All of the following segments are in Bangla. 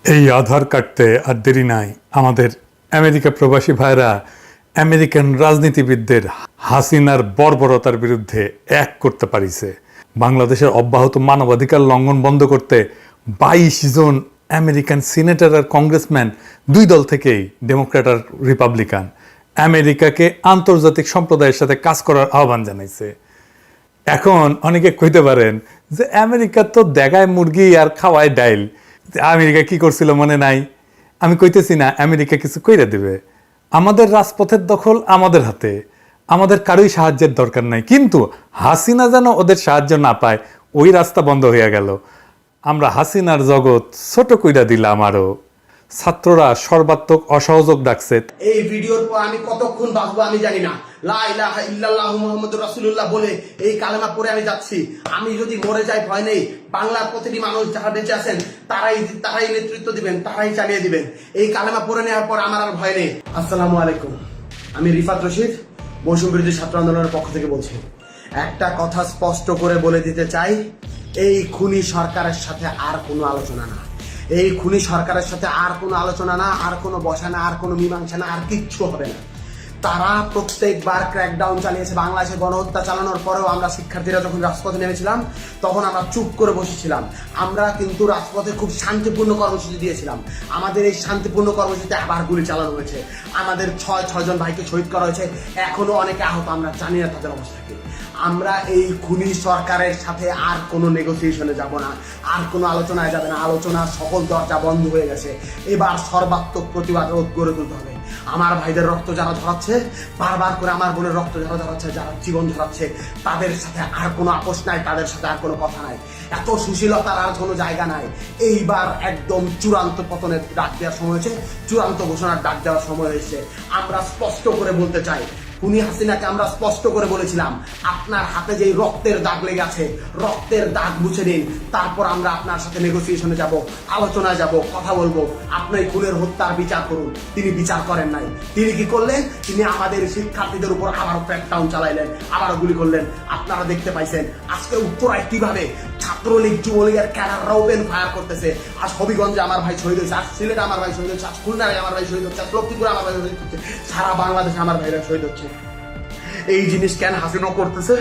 এই আধার কাটতে আর দেরি নাই। আমাদের আমেরিকা প্রবাসী ভাইরা আমেরিকান রাজনীতিবিদদের হাসিনার বর্বরতার বিরুদ্ধে এক করতে পারিছে। বাংলাদেশের অব্যাহত মানবাধিকার লঙ্ঘন বন্ধ করতে 22 জন আমেরিকান সিনেটর আর কংগ্রেসম্যান দুই দল থেকেই, ডেমোক্র্যাট আর রিপাবলিকান, আমেরিকাকে আন্তর্জাতিক সম্প্রদায়ের সাথে কাজ করার আহ্বান জানাইছে। এখন অনেকে কইতে পারেন যে আমেরিকা তো দেখায় মুরগি আর খাওয়ায় ডাইল, আমেরিকা কি করছিল মনে নাই? আমি কইতেছি না আমেরিকা কিছু কইরা দেবে। আমাদের রাজপথের দখল আমাদের হাতে, আমাদের কারোই সাহায্যের দরকার নাই। কিন্তু হাসিনা যেন ওদের সাহায্য না পায়, ওই রাস্তা বন্ধ হইয়া গেল। আমরা হাসিনার জগৎ ছোট কইরা দিলাম আরো। ছাত্ররা সর্বাত্মক অসহযোগ ডাকছে। এই ভিডিওর পর আমি কতক্ষণ বাঁচবো আমি জানি না। লা ইলাহা ইল্লাল্লাহু মুহাম্মাদুর রাসূলুল্লাহ বলে এই কালেমা পড়ে আমি যাচ্ছি। আমি যদি মরে যাই ভয় নেই, বাংলার প্রতিটি মানুষ যারা বেঁচে আছেন তারাই নেতৃত্ব দিবেন, তারাই চালিয়ে দিবেন। এই কালেমা পড়ে নেওয়ার পর আমার আর ভয় নেই। আসসালামু আলাইকুম, আমি রিফাত রশিদ, বৈষম্য বিরোধী ছাত্র আন্দোলনের পক্ষ থেকে বলছি। একটা কথা স্পষ্ট করে বলে দিতে চাই, এই খুনি সরকারের সাথে আর কোনো আলোচনা না। এই খুনি সরকারের সাথে আর কোনো আলোচনা না, আর কোনো বসা না, আর কোনো মীমাংসা না, আর কিচ্ছু হবে না। তারা প্রত্যেকবার ক্র্যাকডাউন চালিয়েছে। বাংলাদেশে গণহত্যা চালানোর পরেও আমরা শিক্ষার্থীরা যখন রাজপথে নেমেছিলাম তখন আমরা চুপ করে বসেছিলাম। আমরা কিন্তু রাজপথে খুব শান্তিপূর্ণ কর্মসূচি দিয়েছিলাম। আমাদের এই শান্তিপূর্ণ কর্মসূচিতে আবার গুলি চালানো হয়েছে। আমাদের ছয়জন ভাইকে শহীদ করা হয়েছে, এখনো অনেকে আহত। আমরা জানি না তাদের অবস্থা কি। আমরা এই খুনি সরকারের সাথে আর কোনো নেগোসিয়েশনে যাব না, আর কোনো আলোচনায় যাবে না। আলোচনার সকল দরজা বন্ধ হয়ে গেছে। এবার সর্বাত্মক প্রতিবাদ রোধ গড়ে তুলতে হবে। আমার ভাইদের রক্ত যারা ঝরাচ্ছে, বারবার করে আমার বোনের রক্ত যারা ঝরাচ্ছে, যারা জীবন ঝরাচ্ছে, তাদের সাথে আর কোনো আপোষ নাই, তাদের সাথে আর কোনো কথা নাই। এত সুশীলতার আর কোনো জায়গা নাই। এইবার একদম চূড়ান্ত পতনের ডাক দেওয়ার সময় হয়েছে, চূড়ান্ত ঘোষণার ডাক দেওয়ার সময় হয়েছে। আমরা স্পষ্ট করে বলতে চাই, খুনি হাসিনাকে আমরা স্পষ্ট করে বলেছিলাম, আপনার হাতে যেই রক্তের দাগ লেগে আছে, রক্তের দাগ মুছে নিন, তারপর আমরা আপনার সাথে নেগোসিয়েশনে যাব, আলোচনায় যাব, কথা বলবো। আপনি খুনের হত্যার বিচার করুন। তিনি বিচার করেন নাই। তিনি কি করলেন? তিনি আমাদের শিক্ষার্থীদের উপর আবারও ক্র্যাকডাউন চালাইলেন, আবারও গুলি করলেন। আপনারা দেখতে পাইছেন আজকে উত্তরায় কিভাবে ছাত্রলীগ যুবলীগের ক্যাডাররা ওপেন ফায়ার করতেছে। আজ হবিগঞ্জে আমার ভাই শহীদ হয়েছে, আজ সিলেটে আমার ভাই শহীদ হচ্ছে, আজ খুলনায় আমার ভাই শহীদ হচ্ছে, আজ লক্ষ্মীপুরে আমার ভাই শহীদ হচ্ছে, সারা বাংলাদেশে আমার ভাইরা শহীদ হচ্ছে। এই জিনিস কেন হাসিনা করতেছে?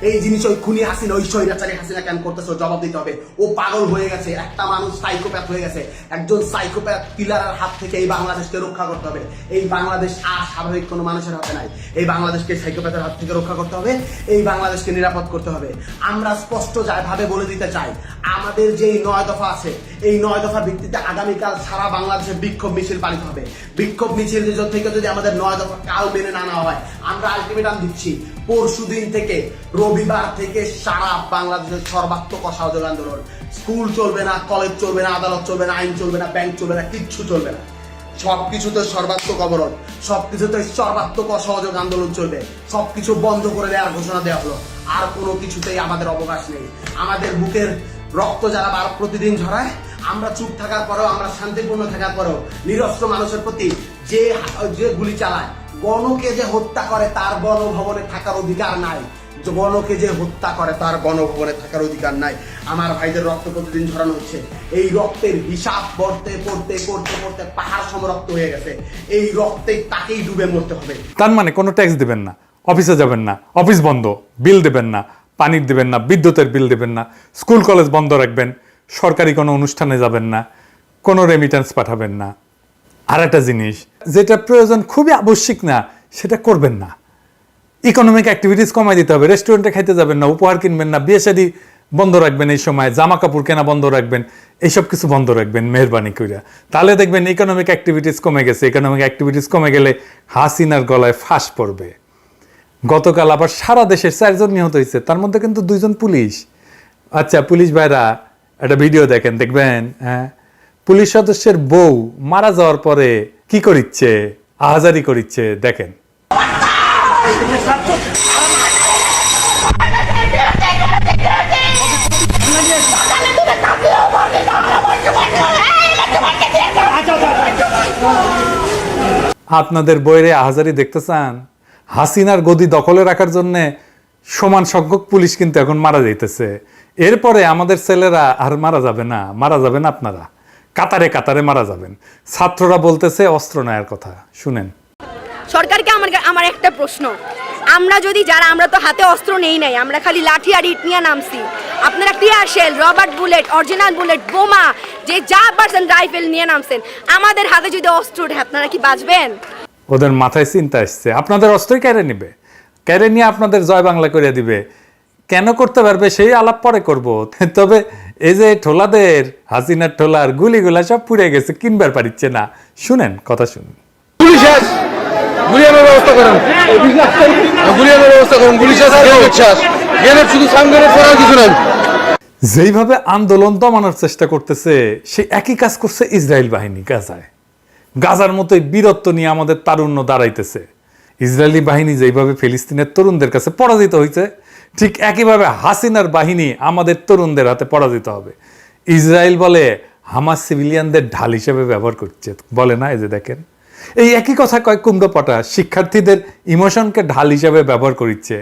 এই জিনিস ওই খুনি হাসিনা, ওই স্বৈরাচারী হাসিনা কেন করতেছে? জবাব দিতে হবে। ও পাগল হয়ে গেছে, একটা মানুষ সাইকোপ্যাথ হয়ে গেছে। একজন সাইকোপ্যাথ কিলারের হাত থেকে এই বাংলাদেশকে রক্ষা করতে হবে। এই বাংলাদেশ আর স্বাভাবিক কোনো মানুষের হাতে নাই। এই বাংলাদেশকে সাইকোপ্যাথের হাত থেকে রক্ষা করতে হবে। এই বাংলাদেশকে নিরাপদ করতে হবে। আমরা স্পষ্ট ভাবে বলে দিতে চাই, আমাদের যে 9 দফা আছে, এই 9 দফার ভিত্তিতে আগামীকাল সারা বাংলাদেশে বিক্ষোভ মিছিল পালিত হবে। বিক্ষোভ মিছিল থেকে যদি আমাদের 9 দফা কাল মেনে না নেওয়া হয়, আমরা আলটিমেটাম দিচ্ছি, পরশুদিন থেকে, রবিবার থেকে সারা বাংলাদেশের সর্বাত্মক অসহযোগ আন্দোলন। স্কুল চলবে না, কলেজ চলবে না, আদালত চলবে না, আইন চলবে না, ব্যাংক চলবে না, কিচ্ছু চলবে না। সবকিছুতে সর্বাত্মক অবরোধ, সবকিছুতে সর্বাত্মক অসহযোগ আন্দোলন চলবে। সবকিছু বন্ধ করে দেওয়ার ঘোষণা দেওয়া হলো। আর কোনো কিছুতেই আমাদের অবকাশ নেই। আমাদের বুকের রক্ত যারা প্রতিদিন ঝরায়, আমরা চুপ থাকার পরেও, আমরা শান্তিপূর্ণ থাকার পরেও নিরস্ত্র মানুষের প্রতি যে গুলি চালায়, গণকে যে হত্যা করে তার গণভবনে থাকার অধিকার নাই। গণকে যে হত্যা করে তার গণভবনে থাকার অধিকার নাই। আমার ভাইদের রক্ত প্রতিদিন ঝরানো হচ্ছে। এই রক্তের হিসাব পড়তে পড়তে পড়তে পড়তে পাহাড় সম রক্ত হয়ে গেছে। এই রক্তে তাকেই ডুবে মরতে হবে। তার মানে কোনো ট্যাক্স দিবেন না, অফিসে যাবেন না, অফিস বন্ধ, বিল দেবেন না, পানির দেবেন না, বিদ্যুতের বিল দেবেন না, স্কুল কলেজ বন্ধ রাখবেন, সরকারি কোনো অনুষ্ঠানে যাবেন না, কোনো রেমিটেন্স পাঠাবেন না। আর একটা জিনিস, যেটা প্রয়োজন খুবই আবশ্যিক না সেটা করবেন না। ইকোনমিক অ্যাক্টিভিটিস কমাই দিতে হবে। রেস্টুরেন্টে খাইতে যাবেন না, উপহার কিনবেন না, বিয়ে শাদী বন্ধ রাখবেন, এই সময় জামা কাপড় কেনা বন্ধ রাখবেন, এইসব কিছু বন্ধ রাখবেন মেহরবানি কইরা। তাহলে দেখবেন ইকোনমিক অ্যাক্টিভিটিস কমে গেছে। ইকোনমিক অ্যাক্টিভিটিস কমে গেলে হাসিনার গলায় ফাঁস পড়বে। গতকাল আবার সারা দেশের 4 জন নিহত হয়েছে, তার মধ্যে কিন্তু 2 জন পুলিশ। আচ্ছা পুলিশ ভাইরা একটা ভিডিও দেখেন, দেখবেন। হ্যাঁ, পুলিশ সদস্যের বউ মারা যাওয়ার পরে কি করিচ্ছে, আহাজারি করিচ্ছে, দেখেন। আপনাদের বইরে আহাজারি দেখতে চান? হাসিনার গদি দখলে রাখার জন্য সমান সংখ্যক পুলিশ কিন্তু এখন মারা যাইতেছে। এরপরে আমাদের ছেলেরা আর মারা যাবে না, মারা যাবেন আপনারা। কাতারে কাতারে মারা যাবেন। ছাত্ররা বলতেছে অস্ত্র নেয়ার কথা, শুনেন। সরকারকে আমার একটা প্রশ্ন, আমরা তো হাতে অস্ত্র নেই নাই, আমরা খালি লাঠি আর ইট নিয়ে নামছি। আপনারা tear shell, rubber bullet, original bullet, বোমা, যে যা পারছেন রাইফেল নিয়ে নামছেন। আমাদের হাতে যদি অস্ত্র ওঠে আপনারা কি বাঁচবেন? ওদের মাথায় চিন্তা আসছে আপনাদের অস্ত্রই কেড়ে নিবে, কেড়ে নিয়ে আপনাদের জয় বাংলা করে দিবে। কেন করতে পারবে সেই আলাপ পরে করব। তবে এই যে ঠোলাদের, হাসিনার ঠোলার গুলিগুলা সব পুড়ে গেছে, কিনবার পারিচ্ছে না। শুনেন, কথা শুনুন। ব্যবস্থা করেন, ব্যবস্থা করেন, শুধু কিছু নাই। যেইভাবে আন্দোলন দমানোর চেষ্টা করতেছে, সেই একই কাজ করছে ইসরায়েল বাহিনী গাজায়। গাজার মতোই বীরত্ব নিয়ে আমাদের তারুণ্য দাঁড়াইতেছে। ইসরায়েলি বাহিনী যেইভাবে ফিলিস্তিনের তরুণদের কাছে পরাজিত হয়েছে, ঠিক একইভাবে হাসিনার বাহিনী আমাদের তরুণদের হাতে পরাজিত হবে। ইসরায়েল বলে হামাস সিভিলিয়ানদের ঢাল হিসেবে ব্যবহার করছে, বলে না? এই যে দেখেন, এই একই কথা কয় কুমড়ো পাটা, শিক্ষার্থীদের ইমোশনকে ঢাল হিসেবে ব্যবহার করছে।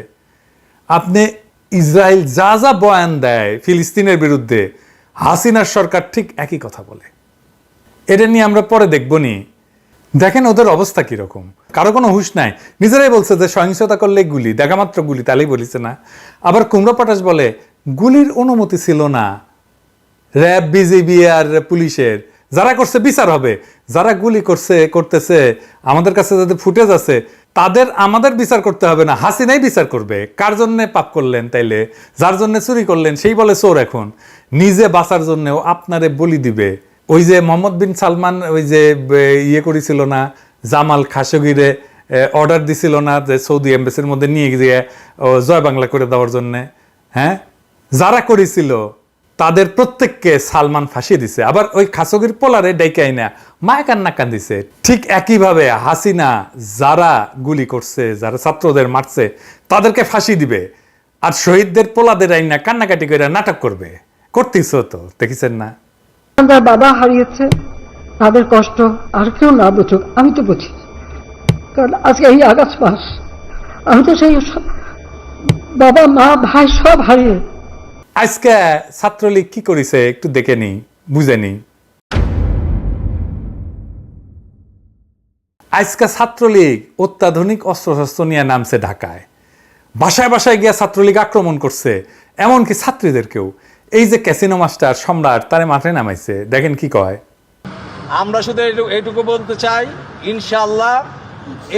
আপনি ইসরায়েল যা যা বয়ান দেয় ফিলিস্তিনের বিরুদ্ধে, হাসিনার সরকার ঠিক একই কথা বলে। এটা নিয়ে আমরা পরে দেখবনি। দেখেন ওদের অবস্থা কিরকম, কারো কোনো হুঁশ নাই। নিজেরাই বলছে যে সহিংসতা করলে গুলি, দেখা মাত্র গুলি, তাহলেই বলিছে না। আবার কুমড়ো পটাশ বলে গুলির অনুমতি ছিল না র্যাব, বিজিবি আর পুলিশের। যারা করছে বিচার হবে, যারা গুলি করতেছে আমাদের কাছে যাদের ফুটেজ আছে তাদের আমাদের বিচার করতে হবে না, হাসিনাই বিচার করবে। কার জন্য পাপ করলেন তাইলে? যার জন্য চুরি করলেন সেই বলে চোর। এখন নিজে বাঁচার জন্যও আপনারে বলি দিবে। ওই যে মোহাম্মদ বিন সালমান ওই যে ইয়ে করেছিল না, জামাল খাশোগিরে অর্ডার দিছিল না যে সৌদি এম্বাসির মধ্যে নিয়ে গিয়ে জয় বাংলা করে দেওয়ার জন্যে? হ্যাঁ, যারা করেছিল তাদের প্রত্যেককে সালমান ফাঁসিয়ে দিছে। আবার ওই খাশোগির পোলারে ডাইকাই না মায় কান্না কান্দিছে। ঠিক একইভাবে হাসিনা যারা গুলি করছে, যারা ছাত্রদের মারছে তাদেরকে ফাঁসি দিবে, আর শহীদদের পোলাদের আইনা কান্নাকাটি করে নাটক করবে। করতেছ তো, দেখেছেন না? আমার বাবা হারিয়েছে, তাদের কষ্ট আর কেউ না বুঝুক, আমি তো বুঝি। কারণ আজকে এই আগস্ট মাস আমি তো সেই বাবা মা ভাই সব হারিয়ে। আজকে ছাত্রলীগ কি করেছে একটু দেখে নি, বুঝে নি। আজকে ছাত্রলীগ অত্যাধুনিক অস্ত্রশস্ত্র নিয়ে নামছে ঢাকায়। বাসায় বাসায় গিয়া ছাত্রলীগ আক্রমণ করছে, এমনকি ছাত্রীদেরকেও। এই যে ক্যাসিনো মাস্টার সম্রাট, তারে মাঠে নামাইছে। দেখেন কি কয়। আমরা শুধু এইটুকু বলতে চাই, ইনশাআল্লাহ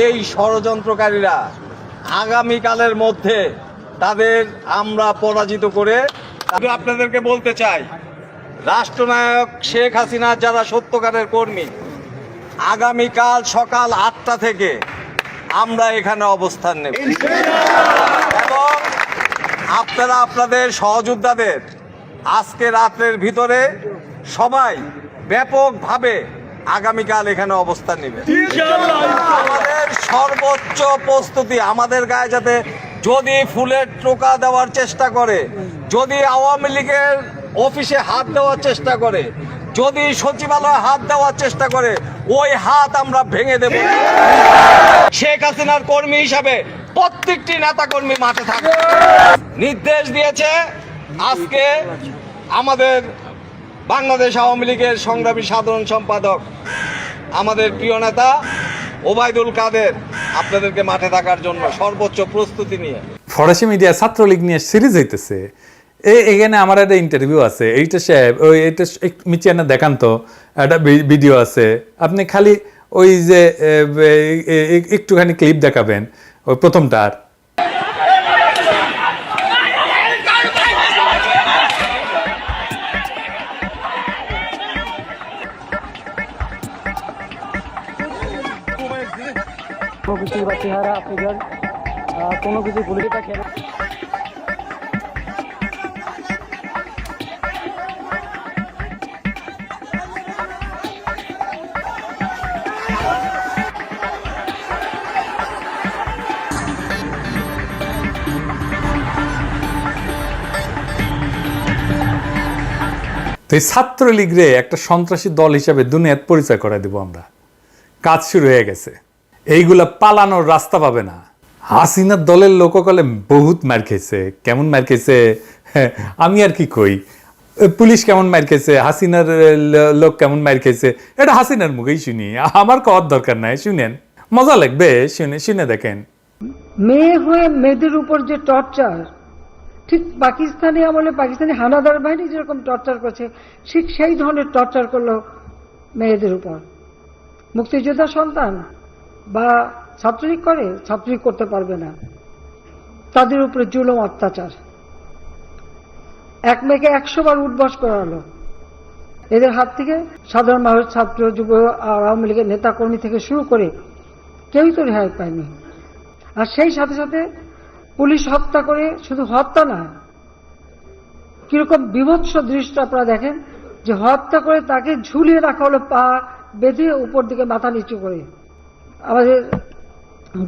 এই ষড়যন্ত্রকারীরা আগামীকালের মধ্যে তাদের আমরা পরাজিত করে, আপনাদেরকে বলতে চাই, রাষ্ট্রনায়ক শেখ হাসিনার যারা সত্যকারের কর্মী, আগামীকাল সকাল 8টা থেকে আমরা এখানে অবস্থান নেব এবং আপনারা আপনাদের সহযোদ্ধাদের আজকে রাতের ভিতরে সবাই ব্যাপকভাবে আগামীকাল এখানে অবস্থান নেবে। আমাদের সর্বোচ্চ প্রস্তুতি, আমাদের গায়ে যাতে যদি ফুলের টোকা দেওয়ার চেষ্টা করে, যদি আওয়ামী লীগের অফিসে হাত দেওয়ার চেষ্টা করে, যদি সচিবালয়ে হাত দেওয়ার চেষ্টা করে, ওই হাত আমরা ভেঙে দেব। শেখ হাসিনার কর্মী হিসাবে প্রত্যেকটি নেতা কর্মী মাঠে থাকবে। নির্দেশ দিয়েছে আজকে আমাদের বাংলাদেশ আওয়ামী লীগের সংগ্রামী সাধারণ সম্পাদক, আমাদের প্রিয় নেতা ওবায়দুল কাদের, আপনাদেরকে মাঠে থাকার জন্য সর্বোচ্চ প্রস্তুতি নিয়ে। ফরাসি মিডিয়া ছাত্রলীগ নিয়ে সিরিজ হইতেছে। এখানে আমার একটা ইন্টারভিউ আছে, এইটা সাহেব ওই এটা মিচিয়ানে দেখান তো, একটা ভিডিও আছে। আপনি খালি ওই যে একটুখানি ক্লিপ দেখাবেন ওই প্রথমটার। কিছুই বা চেহারা আপনাদের কোনো কিছু ভুলে থাকে না। তো এই ছাত্রলীগরে একটা সন্ত্রাসী দল হিসাবে দুনিয়ার পরিচয় করে দিব আমরা। কাজ শুরু হয়ে গেছে। এইগুলা পালানোর রাস্তা পাবে না। হাসিনার দলের লোককলে বহুত মার খেয়েছে। কেমন মার খেয়েছে আমি আর কি কই। পুলিশ কেমন মার খেয়েছে, হাসিনার লোক কেমন মার খেয়েছে, এটা হাসিনার মুখেই শুনি, আমার কওয়ার দরকার নাই, শুনেন, মজা লাগবে, শুনে দেখেন। মেয়ে হয়ে মেয়েদের উপর যে টর্চার, ঠিক পাকিস্তানি আমলে পাকিস্তানি হানাদার বাহিনী যেরকম টর্চার করছে, ঠিক সেই ধরনের টর্চার করলো মেয়েদের উপর। মুক্তিযোদ্ধা সন্তান বা ছাত্রলীগ করে, ছাত্রলীগ করতে পারবে না, তাদের উপরে জুলুম অত্যাচার। এক মেয়েকে 100 বার উঠবস করালো। এদের হাত থেকে সাধারণ মানুষ, ছাত্র, যুব, আওয়ামী লীগের নেতা কর্মী থেকে শুরু করে কেউই তো রেহাই পায়নি। আর সেই সাথে সাথে পুলিশ হত্যা করে, শুধু হত্যা না, কিরকম বিভৎস দৃশ্য আপনারা দেখেন, যে হত্যা করে তাকে ঝুলিয়ে রাখা হলো, পা বেঁধে উপর দিকে মাথা নিচু করে। আমাদের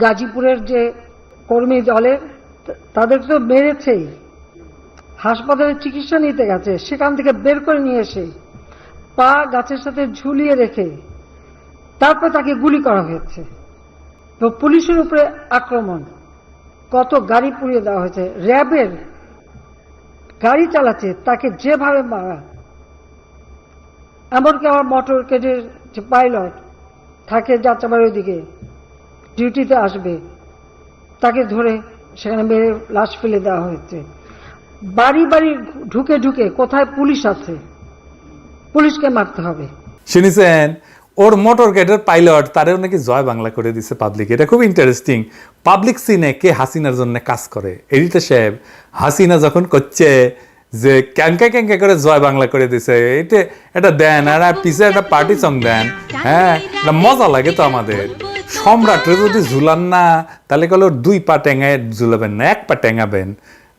গাজীপুরের যে কর্মী দলের, তাদেরকে তো মেরেছেই, হাসপাতালে চিকিৎসা নিতে গেছে, সেখান থেকে বের করে নিয়ে এসে পা গাছের সাথে ঝুলিয়ে রেখে তারপর তাকে গুলি করা হয়েছে। তো পুলিশের উপরে আক্রমণ, কত গাড়ি পুড়িয়ে দেওয়া হয়েছে, র্যাবের গাড়ি চালাচ্ছে তাকে যেভাবে মারা। এমনকি আমার মোটর কেডের যে পাইলট থাকে যাত্রাবাড়ির দিকে ডিউটিতে আসবে, তাকে ধরে সেখানে মেরে লাশ ফেলে দেওয়া হয়েছে। বাড়ি বাড়ি ঢুকে ঢুকে কোথায় পুলিশ আছে, পুলিশকে মারতে হবে। শুনেছেন, ওর মোটর গাড়ির পাইলট তারেও নাকি জয় বাংলা করে দিছে পাবলিক। এটা খুব ইন্টারেস্টিং। পাবলিক সিনে কে হাসিনার জন্য কাজ করে, এডিটর সাহেব হাসিনা যখন করছে যে ক্যাঙ্কা ক্যাঙ্কা করে জয় বাংলা করে দিছে, এটা দেন, আর পিছে একটা পার্টি সং দেন, হ্যাঁ, এটা মজা লাগে তো আমাদের। সম্রাটরে যদি ঝুলান না, তাহলে কল 2 পা টেঙায় ঝুলাবেন না, 1 পা টেঙাবেন,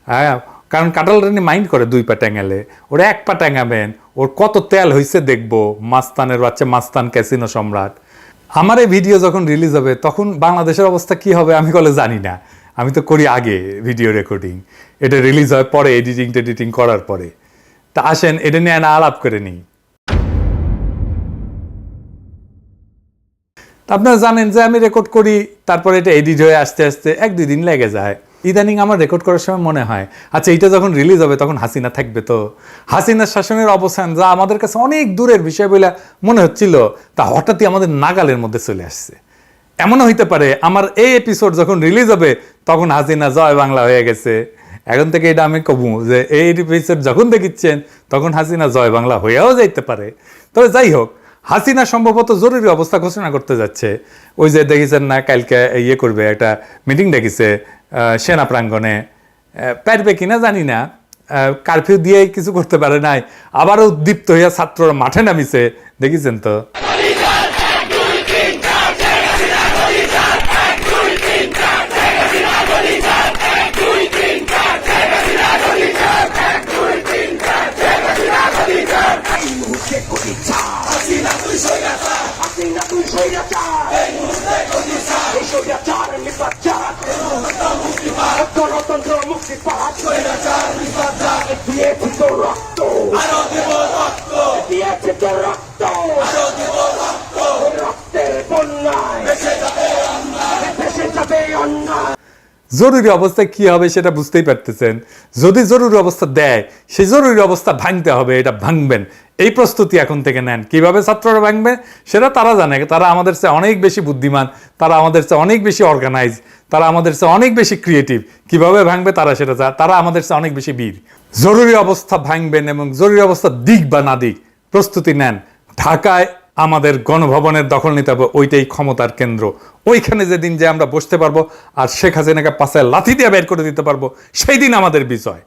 হ্যাঁ, কারণ কাটাল রানী মাইন্ড করে 2 পা টেঙালে, ওরা 1 পা টেঙাবেন, ওর কত তেল হয়েছে দেখবো। মাস্তানের বাচ্চা, মাস্তান ক্যাসিনো সম্রাট। আমার এই ভিডিও যখন রিলিজ হবে তখন বাংলাদেশের অবস্থা কি হবে আমি কলে জানি না, আমি তো করি আগে ভিডিও রেকর্ডিং, এটা রিলিজ হয় পরে, এডিটিং করার পরে। তা আসেন এটা নিয়ে না আলাপ করে নিই। আপনারা জানেন যে আমি রেকর্ড করি, তারপরে এটা এডিট হয়ে আসতে আসতে 1-2 দিন লেগে যায়। ইদানিং আমার রেকর্ড করার সময় মনে হয়, আচ্ছা এটা যখন রিলিজ হবে তখন হাসিনা থাকবে, তো হাসিনার শাসনের অবসান যা আমাদের কাছে অনেক দূরের বিষয় বলে মনে হচ্ছিল, তা হঠাৎই আমাদের নাগালের মধ্যে চলে আসছে। এমনও হইতে পারে আমার এই এপিসোড যখন রিলিজ হবে তখন হাসিনা জয় বাংলা হয়ে গেছে। এখন থেকে এটা আমি কবু যে এই এপিসোড যখন দেখিচ্ছেন তখন হাসিনা জয় বাংলা হয়েও যাইতে পারে। তবে যাই হোক, হাসিনা সম্ভবত জরুরি অবস্থা ঘোষণা করতে যাচ্ছে। ওই যে দেখেছেন না, কালকে ইয়ে করবে, একটা মিটিং ডেকেছে সেনা প্রাঙ্গণে, পারবে কিনা জানি না, কারফিউ দিয়ে কিছু করতে পারে নাই, আবারও উদ্দীপ্ত হইয়া ছাত্ররা মাঠে নামিছে, দেখেছেন তো। জরুরি অবস্থায় কি হবে সেটা বুঝতেই পারতেছেন। যদি জরুরি অবস্থা দেয়, সেই জরুরি অবস্থা ভাঙতে হবে, এটা ভাঙবেন, এই প্রস্তুতি এখন থেকে নেন। কিভাবে ছাত্ররা ভাঙবে সেটা তারা জানে, তারা আমাদের চেয়ে অনেক বেশি বুদ্ধিমান, তারা আমাদের চেয়ে অনেক বেশি অর্গানাইজ, তারা আমাদের চেয়ে অনেক বেশি ক্রিয়েটিভ। কিভাবে ভাঙবে তারা সেটা চায়, তারা আমাদের চেয়ে অনেক বেশি বীর। জরুরি অবস্থা ভাঙবেন এবং জরুরি অবস্থা দিক বা না দিক প্রস্তুতি নেন। ঢাকায় আমাদের গণভবনের দখল নিতে হবে, ওইটাই ক্ষমতার কেন্দ্র। ওইখানে যেদিন যে আমরা বসতে পারবো আর শেখ হাসিনাকে পাশায় লাথি দিয়ে বের করে দিতে পারবো, সেই দিন আমাদের বিজয়।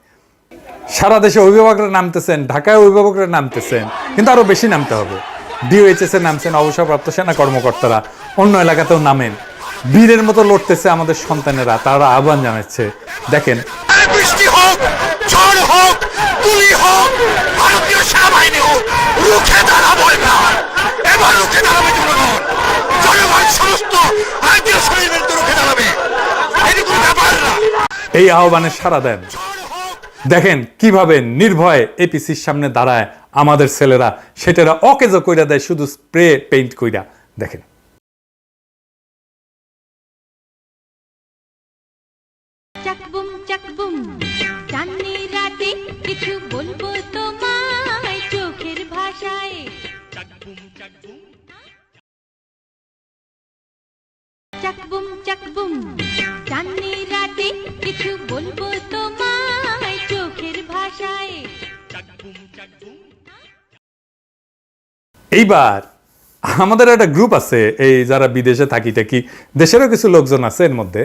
সারা দেশে অভিভাবকরা নামতেছেন, ঢাকায় অভিভাবকরা নামতেছেন, কিন্তু আরো বেশি নামতে হবে। ডিওএইচএস এ নামছেন অবসরপ্রাপ্ত সেনা কর্মকর্তারা, অন্য এলাকাতেও নামেন। বীরের মতো লড়তেছে আমাদের সন্তানেরা, তারা আহ্বান জানাচ্ছে। দেখেন, বৃষ্টি হোক, ঝড় হোক, গুলি হোক, ভারতীয় সেনাবাহিনী হোক, রুখে দাঁড়াবো এবার। এবার রুখে দাঁড়াবে জনগণ, জনগণ সমস্ত ভারতীয় সৈন্যদের রুখে দাঁড়াবে, এটি কোনো ব্যাপার না। এই আহ্বানে সাড়া দেন। দেখেন কিভাবে নির্ভয়ে এপিসির সামনে দাঁড়ায় আমাদের ছেলেরা, সেটারা অকেজো কইরা দেয় শুধু স্প্রে পেইন্ট কইরা। দেখেন, চাকবুম চাকবুম, চাঁদনি রাতে কিছু বলবো তোমায়। চাকবুম চাঁদনি রাতে কিছু বলবো তোমায় চোখের ভাষায়। এইবার আমাদের একটা গ্রুপ আছে, এই যারা বিদেশে থাকি টাকি, দেশেরও কিছু লোকজন আছে এর মধ্যে,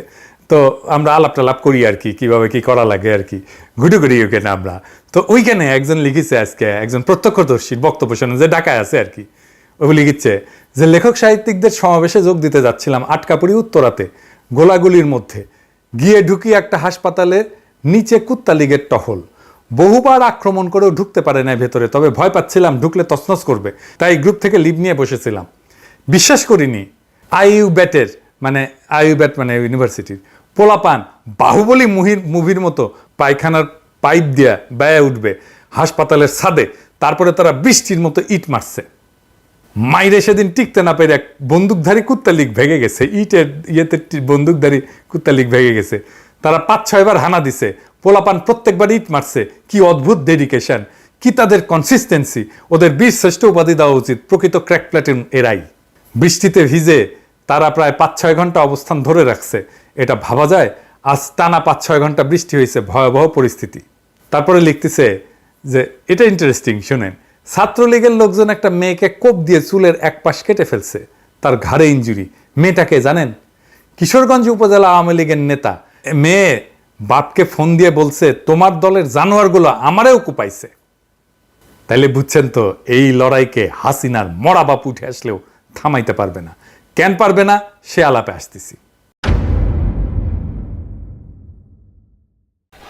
তো আমরা আলাপ টালাপ করি আর কি, কিভাবে কি করা লাগে আর কি, ঘুটে ঘুরি ওখানে আমরা। তো ওইখানে একজন লিখেছে আজকে, একজন প্রত্যক্ষদর্শীর বক্তব্য শুনে, যে ঢাকায় আছে আর কি, ও লিখেছে যে লেখক সাহিত্যিকদের সমাবেশে যোগ দিতে যাচ্ছিলাম আটকাপুরি উত্তরাতে, গোলাগুলির মধ্যে গিয়ে ঢুকি একটা হাসপাতালের নিচে কুত্তা লীগের টহল, বহুবার আক্রমণ করেও ঢুকতে পারে না ভেতরে, তবে ভয় পাচ্ছিলাম ঢুকলে তছনছ করবে, তাই গ্রুপ থেকে লিভ নিয়ে বসেছিলাম। বিশ্বাস করিনি আইইউ ব্যাটের মানে আইইউ ব্যাট মানে ইউনিভার্সিটির পোলাপান বাহুবলী মুভির মতো পায়খানার পাইপ দিয়া ব্যয় উঠবে হাসপাতালের ছাদে, তারপরে তারা বৃষ্টির মতো ইট মারছে। মাইরে সেদিন টিকতে না পেরে এক বন্দুকধারী কুত্তা লীগ ভেঙে গেছে, ইটের ইয়েতে বন্দুকধারী কুত্তা লীগ ভেঙে গেছে। তারা 5-6 বার হানা দিছে, পোলাপান প্রত্যেকবার ইট মারছে। কি অদ্ভুত ডেডিকেশন, কি তাদের কনসিস্টেন্সি! ওদের বীর শ্রেষ্ঠ উপাধি দেওয়া উচিত, প্রকৃত ক্র্যাক প্ল্যাটুন এরাই। বৃষ্টিতে ভিজে তারা প্রায় 5-6 ঘন্টা অবস্থান ধরে রাখছে, এটা ভাবা যায়? আজ টানা 5-6 ঘন্টা বৃষ্টি হয়েছে, ভয়াবহ পরিস্থিতি। তারপরে লিখতেছে যে এটা ইন্টারেস্টিং, শুনেন। ছাত্রলীগের লোকজন একটা মেয়েকে কোপ দিয়ে চুলের এক পাশ কেটে ফেলছে, তার ঘাড়ে ইনজুরি। মেয়েটাকে জানেন? কিশোরগঞ্জ উপজেলা আওয়ামী লীগের নেতা। মেয়ে বাপকে ফোন দিয়ে বলছে, তোমার দলের জানোয়ারগুলো আমারেও কুপাইছে। তাইলে বুঝছেন তো, এই লড়াইকে হাসিনার মরা বাপ উঠে আসলেও থামাইতে পারবে না। কেন পারবে না সে আলাপে আসতেছি।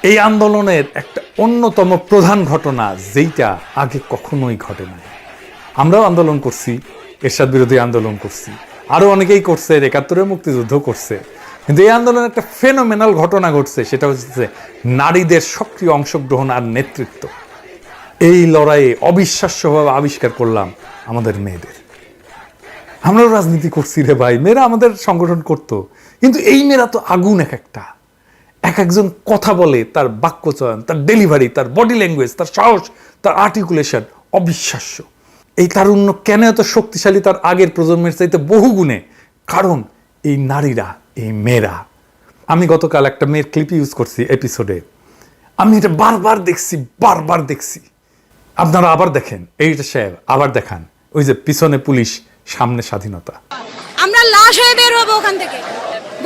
এই আন্দোলনের একটা অন্যতম প্রধান ঘটনা, যেইটা আগে কখনোই ঘটে নাই। আমরাও আন্দোলন করছি, এরশাদ বিরোধী আন্দোলন করছি, আরো অনেকেই করছে, ৭১-এর মুক্তিযুদ্ধ করছে, কিন্তু এই আন্দোলনের একটা ফেনোমেনাল ঘটনা ঘটছে, সেটা হচ্ছে নারীদের সক্রিয় অংশগ্রহণ আর নেতৃত্ব। এই লড়াইয়ে অবিশ্বাস্যভাবে আবিষ্কার করলাম আমাদের মেয়েদের। আমরাও রাজনীতি করছি রে ভাই, মেয়েরা আমাদের সংগঠন করতো, কিন্তু এই মেয়েরা তো আগুন এক একটা। এক একজন কথা বলে, তার বাক্যচয়ন, তার ডেলিভারি, তার বডি ল্যাঙ্গুয়েজ, তার সাহস, তার আর্টিকুলেশন অবিশ্বাস্য। এই তারুণ্য কেন এত শক্তিশালী তার আগের প্রজন্মের চাইতে বহু গুণে? কারণ এই নারীরা, এই মেয়েরা। আমি গতকাল একটা মেয়ের ক্লিপ ইউজ করছি এপিসোডে, আমি এটা বারবার দেখছি। আপনারা আবার দেখেন, এইটা সাহেব আবার দেখান, ওই যে পিছনে পুলিশ, সামনে স্বাধীনতা। আমরা লাশ হয়ে বের হবো ওখান থেকে।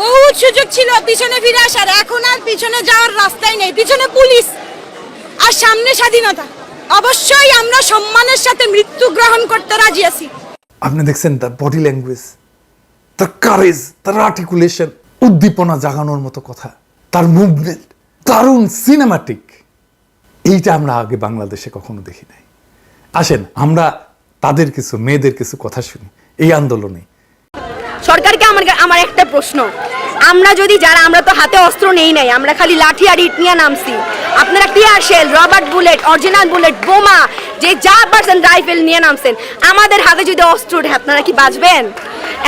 বহুত সুযোগ ছিল পিছনে ফিরে আসার, এখন আর পিছনে যাওয়ার রাস্তাই নেই। পিছনে পুলিশ আর সামনে স্বাধীনতা। অবশ্যই আমরা সম্মানের সাথে মৃত্যু গ্রহণ করতে রাজি আছি। আপনি দেখছেন তার বডি ল্যাঙ্গুয়েজ, তার কারেজ, তার আর্টিকুলেশন, উদ্দীপনা জাগানোর মতো কথা, তার মুভমেন্ট দারুণ সিনেমাটিক। এইটা আমরা আগে বাংলাদেশে কখনো দেখি নাই। আসেন আমরা তাদের কিছু মেয়েদের কিছু কথা শুনি এই আন্দোলনে। সরকারকে আমার একটা প্রশ্ন, আমরা যদি আমরা তো হাতে অস্ত্র নেই নাই, আমরা খালি লাঠি আর ইট নিয়ে নামছি। আপনারা tear shell, rubber bullet, original bullet, বোমা, যে যা পারছেন রাইফেল নিয়ে নামছেন। আমাদের হাতে যদি অস্ত্র ওঠে, আপনারা কি বাঁচবেন?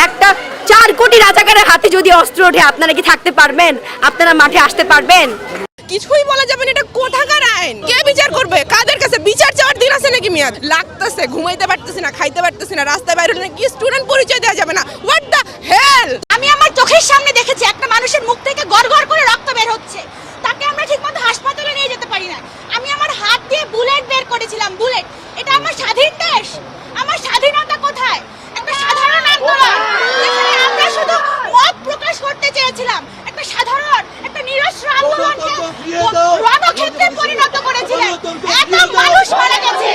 একটা 4 কোটি রাজাকারের হাতে যদি অস্ত্র ওঠে, আপনারা কি থাকতে পারবেন? আপনারা মাঠে আসতে পারবেন? কিছুই বলা যাবে না। এটা কোথাকার আইন? কে বিচার করবে? কাদের কাছে বিচার চাওয়ার দিন আছে নাকি? মেয়াদ লাগতেছে, ঘুমাইতে পারতেছি না, খাইতে পারতেছি না, রাস্তায় বাইরে হলে কি স্টুডেন্ট পরিচয় দেওয়া যাবে না? What the hell! আমি আমার চোখের সামনে দেখেছি একটা মানুষের মুখ থেকে গড়গড় করে রক্ত বের হচ্ছে, তাকে আমরা ঠিকমতো হাসপাতালে নিয়ে যেতে পারি না। আমি আমার হাত দিয়ে বুলেট বের করেছিলাম, বুলেট। এটা আমার স্বাধীন দেশ, আমার স্বাধীনতা কোথায়? একটা সাধারণ আন্দোলন যেখানে আমরা শুধু মত প্রকাশ করতে চেয়েছিলাম, একটা সাধারণ, একটা নিরস্ত্র আন্দোলনকে রণক্ষেত্রে পরিণত করেছিলেন। এত মানুষ মারা গেছে,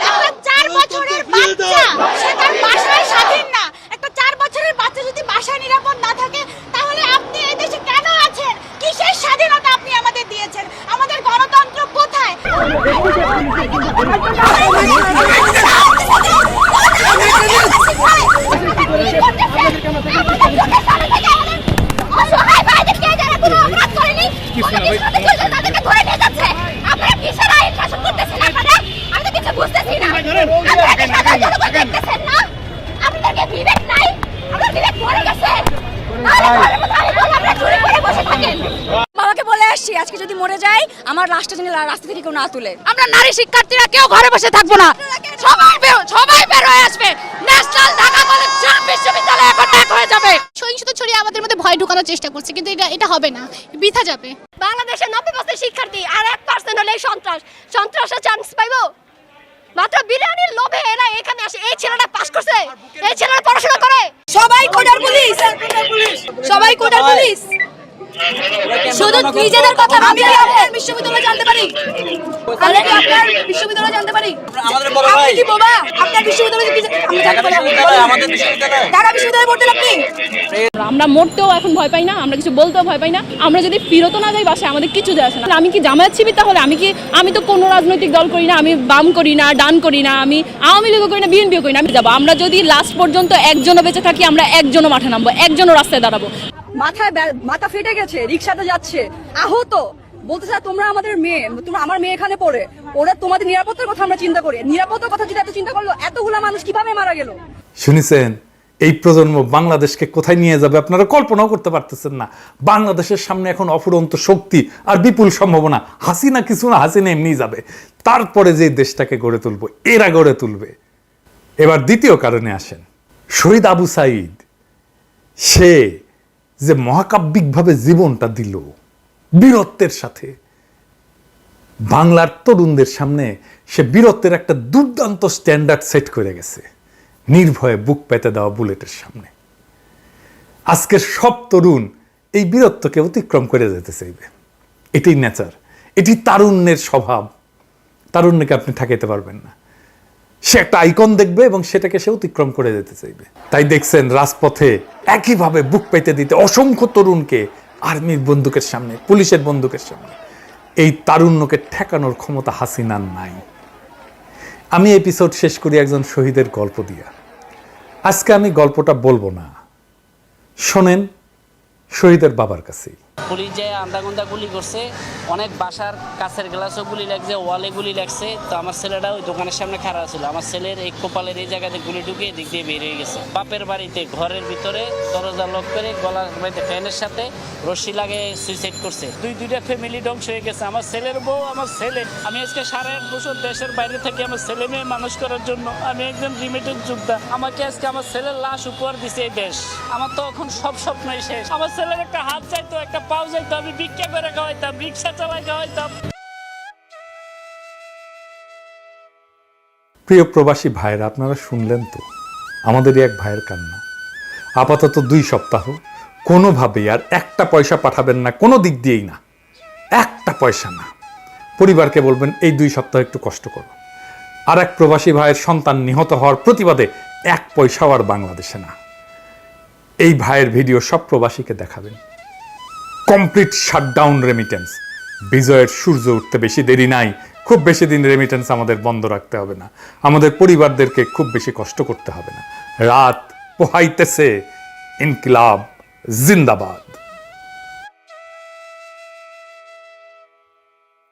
একটা 4 বছরের বাচ্চা, সে তার বাসায় স্বাধীন না। একটা 4 বছরের বাচ্চা যদি বাসায় নিরাপদ না থাকে, তাহলে আপনি এই দেশে কেন আছেন? কিসের স্বাধীনতা আপনি আমাদের দিয়েছেন? আমাদের গণতন্ত্র কোথায়? বাবাকে বলে আসছি, আজকে যদি মরে যাই, আমার লাশটা যেন রাস্তা থেকে কেউ না তুলে। আমরা নারী শিক্ষার্থীরা কেউ ঘরে বসে থাকবো না, সবাই বের হয়ে আসবে। ন্যাশনাল ঢাকা কলেজ বিশ্ববিদ্যালয় এখন এক হয়ে যাবে। সহিংসতা ছড়িয়ে আমাদের মধ্যে ঢুকানোর চেষ্টা করছে, কিন্তু এটা হবে না, বৃথা যাবে। বাংলাদেশের 90% শিক্ষার্থী আর 1% হলে সন্ত্রাসের চান্স পাইবো। মাত্র বিরিয়ানির লোভে এরা এখানে আসে। এই ছেলেটা পাস করছে, এই ছেলেটা পড়াশোনা করে। সবাই কোটার পুলিশ, সবাই কোটার পুলিশ। শুধু নিজেদের কথা ভাবি। আপনার বিশ্ববিদ্যালয় জানতে পারি, আমি কি আপনার বিশ্ববিদ্যালয় জানতে পারি? আপনি কি বাবা আপনার বিশ্ববিদ্যালয় আমাদের বিশ্ববিদ্যালয় ঢাকা বিশ্ববিদ্যালয়ে পড়তেন আপনি? আমরা মরতেও এখন ভয় পাই না, আমরা কিছু বলতেও ভয় পাই না। আমরা যদি ফিরতো না যাই বাসায়, আমাদের কিছু যায় আসে না। আমি কি জামায়াত শিবির? তাহলে আমি তো কোনো রাজনৈতিক দল করি না, আমি বাম করি না, ডান করি না, আমি আওয়ামী লীগও করি না, বিএনপিও করি না। আমি যাবো, আমরা যদি লাস্ট পর্যন্ত একজনও বেঁচে থাকি, আমরা একজনও মাঠে নামবো, একজনও রাস্তায় দাঁড়াবো। মাথা ফেটে গেছে, রিকশাতে যাচ্ছে, আহত, বলতে চাই তোমরা আমাদের মেয়ে, তোমরা আমার মেয়ে এখানে পড়ে, ওরা তোমাদের নিরাপত্তার কথা আমরা চিন্তা করি। নিরাপত্তার কথা যদি এত চিন্তা করলো, এতগুলা মানুষ কিভাবে মারা গেল? শুনেছেন, এই প্রজন্ম বাংলাদেশকে কোথায় নিয়ে যাবে আপনারা কল্পনাও করতে পারতেছেন না। বাংলাদেশের সামনে এখন অফুরন্ত শক্তি আর বিপুল সম্ভাবনা। হাসিনা কিছু না, হাসিনা এমনি যাবে। তারপরে যে দেশটাকে গড়ে তুলবো, এরা গড়ে তুলবে। এবার দ্বিতীয় কারণে আসেন। শহীদ আবু সাঈদ, সে যে মহাকাব্যিকভাবে জীবনটা দিল বীরত্বের সাথে, বাংলার তরুণদের সামনে সে বীরত্বের একটা দুর্দান্ত স্ট্যান্ডার্ড সেট করে গেছে, নির্ভয়ে বুক পেতে দেওয়া বুলেটের সামনে। আজকের সব তরুণ এই বীরত্বকে অতিক্রম করে যেতে চাইবে। এটাই নেচার, এটি তারুণ্যের স্বভাব। তারুণ্যকে আপনি ঠেকাইতে পারবেন না। সে একটা আইকন দেখবে এবং সেটাকে সে অতিক্রম করে যেতে চাইবে। তাই দেখছেন রাজপথে একইভাবে বুক পেতে দিতে অসংখ্য তরুণকে আর্মির বন্দুকের সামনে, পুলিশের বন্দুকের সামনে। এই তারুণ্যকে ঠেকানোর ক্ষমতা হাসিনার নাই। আমি এপিসোড শেষ করি একজন শহীদের গল্প দিয়া। আজকে আমি গল্পটা বলবো না, শোনেন শহীদের বাবার কাছেই। পুলিশ যে আন্দাগুন্দা গুলি করছে, অনেক বাসার কাছের গ্লাসও গুলি লাগছে, ওয়ালে গুলি লাগছে। তো আমার ছেলেটা ওই দোকানের সামনে খাড়া ছিল, আমার ছেলের এই কপালের এই জায়গাতে গুলি ঢুকে দিক দিয়ে বের হয়ে গেছে। বাপের বাড়িতে ঘরের ভিতরে দরজা লক করে গলার বাড়িতে ফ্যানের সাথে রশি লাগে সুইসাইড করছে। দুইটা ফ্যামিলি ধ্বংস হয়ে গেছে। আমার ছেলের বউ, আমার ছেলে। আমি আজকে 8.5 বছর দেশের বাইরে থেকে আমার ছেলে মেয়ে মানুষ করার জন্য আমি একজন রিমিটেড যোদ্ধা। আমাকে আজকে আমার ছেলের লাশ উপহার দিছে এই দেশ। আমার তো এখন সব স্বপ্নই শেষ। আমার ছেলের একটা হাত চাইতো, একটা পাও চাইতো, আমি ভিক্ষা করে খাওয়াইতাম, রিক্সা চালাই খাওয়াইতাম। প্রিয় প্রবাসী ভাইরা, আপনারা শুনলেন তো আমাদেরই এক ভাইয়ের কান্না। আপাতত 2 সপ্তাহ কোনোভাবেই আর একটা পয়সা পাঠাবেন না, কোনো দিক দিয়েই না, একটা পয়সা না। পরিবারকে বলবেন এই 2 সপ্তাহ একটু কষ্ট করো। আর এক প্রবাসী ভাইয়ের সন্তান নিহত হওয়ার প্রতিবাদে 1 পয়সাও আর বাংলাদেশে না। এই ভাইয়ের ভিডিও সব প্রবাসীকে দেখাবেন। Complete shutdown remittance. বিজয়ের সূর্য উঠতে বেশি দেরি নাই। খুব বেশি দিন রেমিটেন্স আমাদের বন্ধ রাখতে হবে না। আমাদের পরিবারদেরকে খুব বেশি কষ্ট করতে হবে না। রাত পোহাইতেছে। ইনকিলাব জিন্দাবাদ।